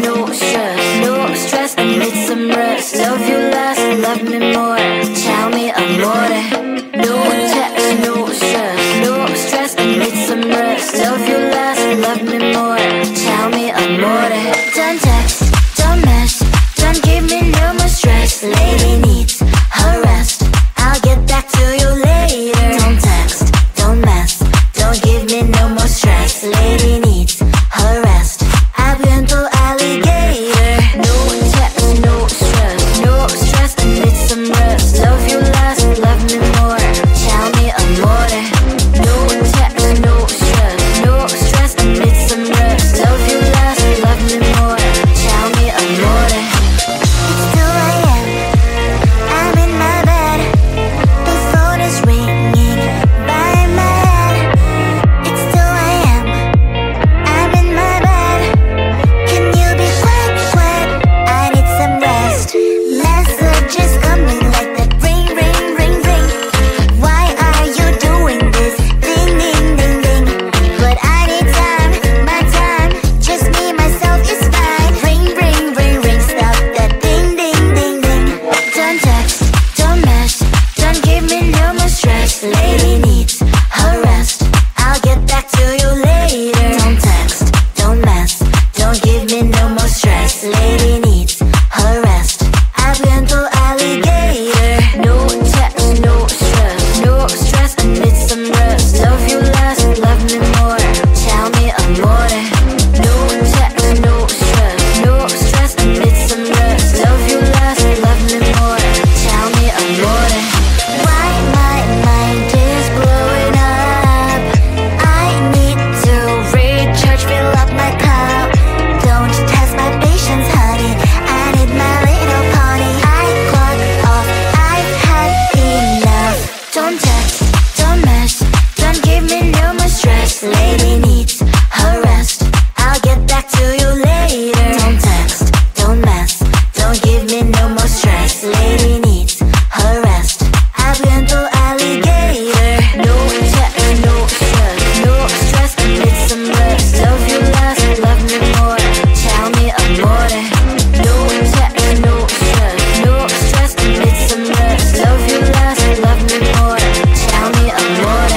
no stress, no stress. I need some rest. Love you less, love me more. Tell me amore. No text, no stress, no stress. I need some rest. Love you less, love me more. Tell me amore. Don't text, don't mess, don't give me no more stress. Lady needs her rest. I'll get back to you later. Don't text, don't mess, don't give me no more stress. Lady needs her rest. I've been to alligator. No text, no stress, no stress. I need some rest. Love you less, love me more. Tell me amore. No text, no stress, no stress. I need some rest. Love you less, love me more. Tell me amore. It's 2 a.m. I'm in my bed. The phone is ringing by my head. It's 2 a.m. I'm in my bed. Can you be quiet, quiet? I need some rest. Messages coming like that ring, ring, ring, ring. Why are you doing this? Ding, ding, ding, ding. But I need time, my time. Just me, myself is fine. Ring, ring, ring, ring. Stop that ding, ding, ding, ding. Don't text, don't mess, don't give me no more stress. Lady needs her rest. I'll get back to you later. Don't text, don't mess, don't give me no more stress. Lady needs her rest. I've been to alligator. No text, no stress, no stress. I need some rest. Love you less, love me more. Tell me amore. No text, no stress, no stress. I need some rest. Love you less, love me more. Tell me amore. Why my mind is blowing up? I need to recharge, fill up my cup. Don't test my patience, honey. I need my little pony. I clock off, I've had enough. Don't text, don't mess, don't give me no more stress. Lady needs her rest. I'll get back to you later. Don't text, don't mess, don't give me no more stress. Lady needs her rest. I've been to alligator. No text, no stress, no stress. I need some rest. Love you less, love me more. Tell me amore. No text, no stress, no stress. I need some rest. Love you less, love me more. Tell me amore.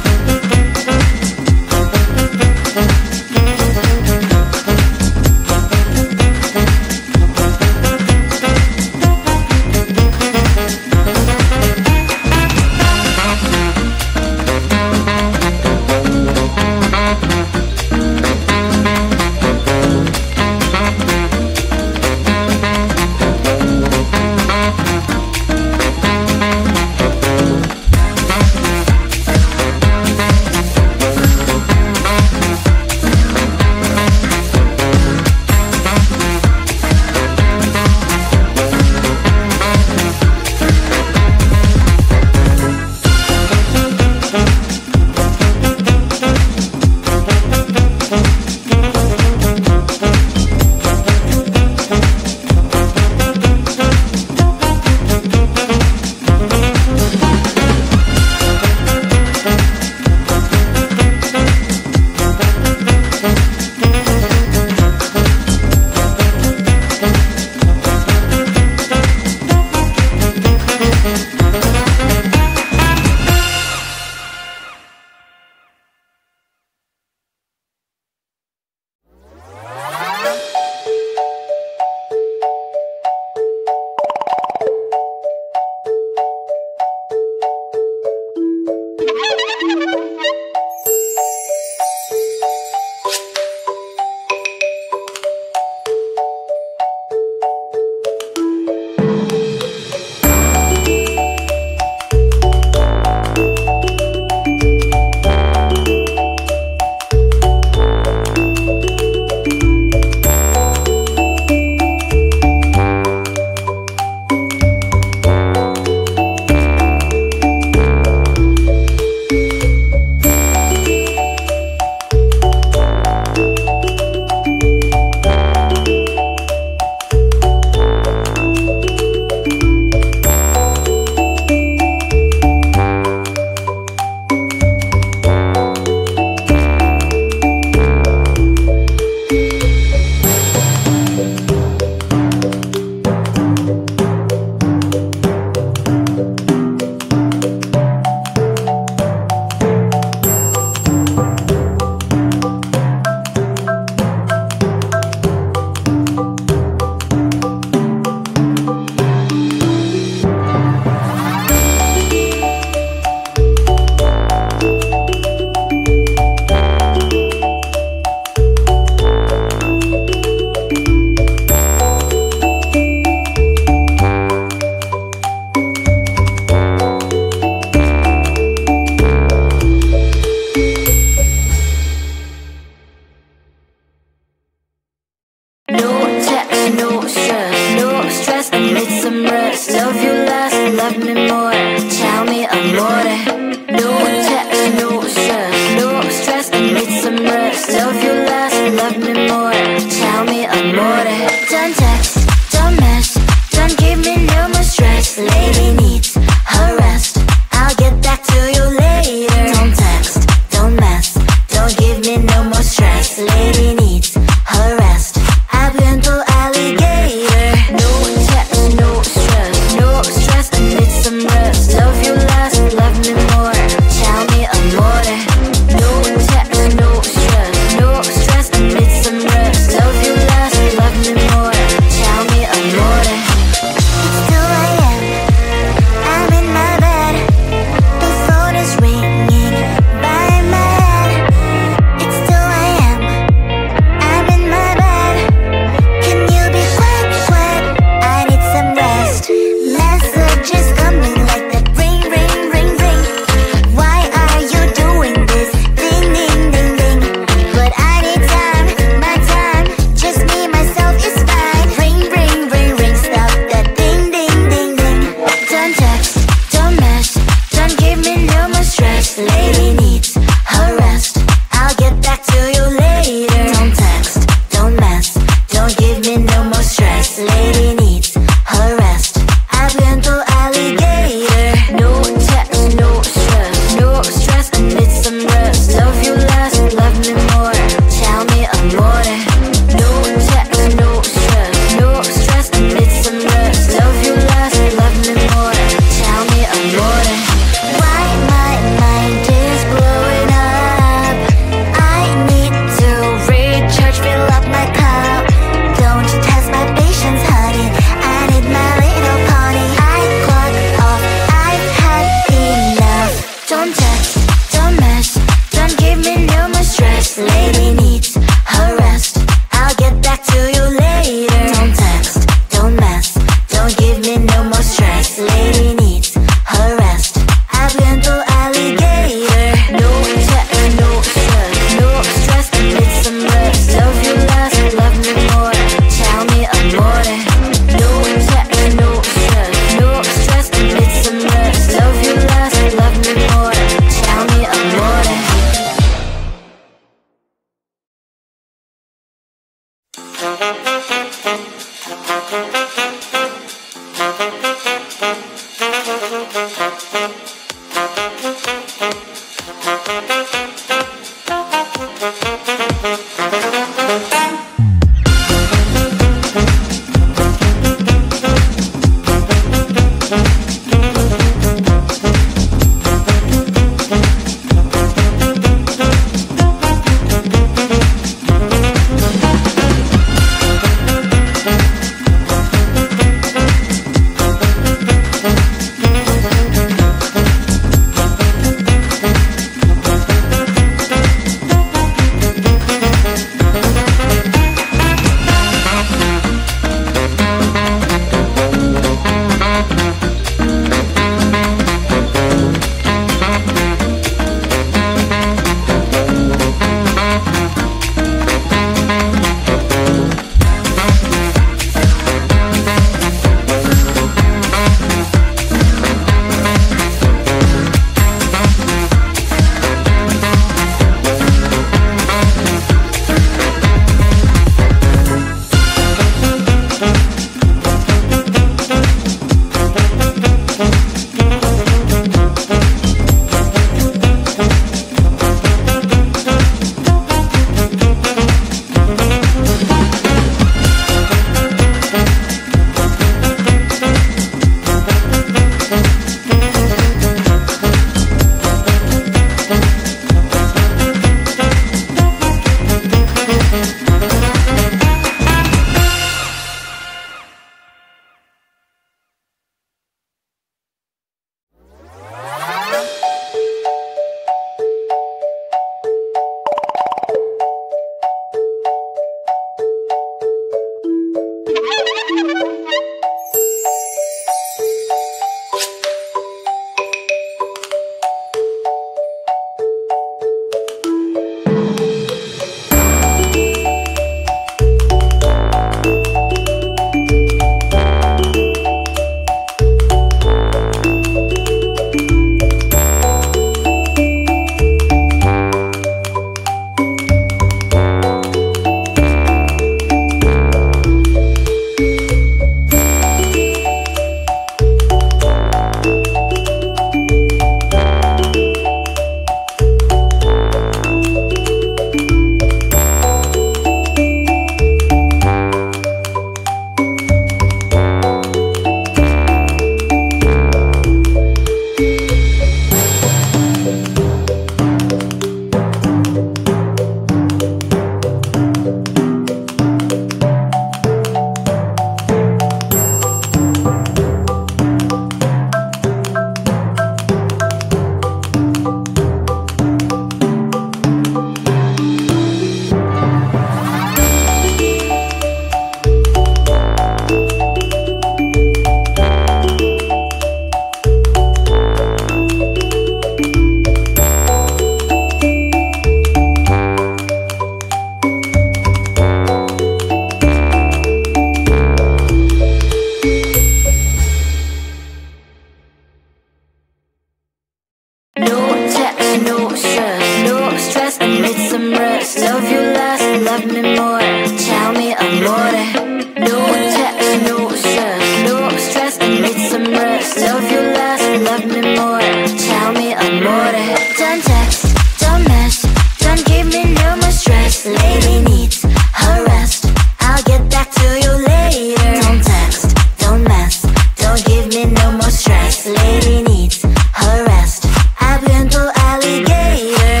Lady needs her rest. I've been to alligator.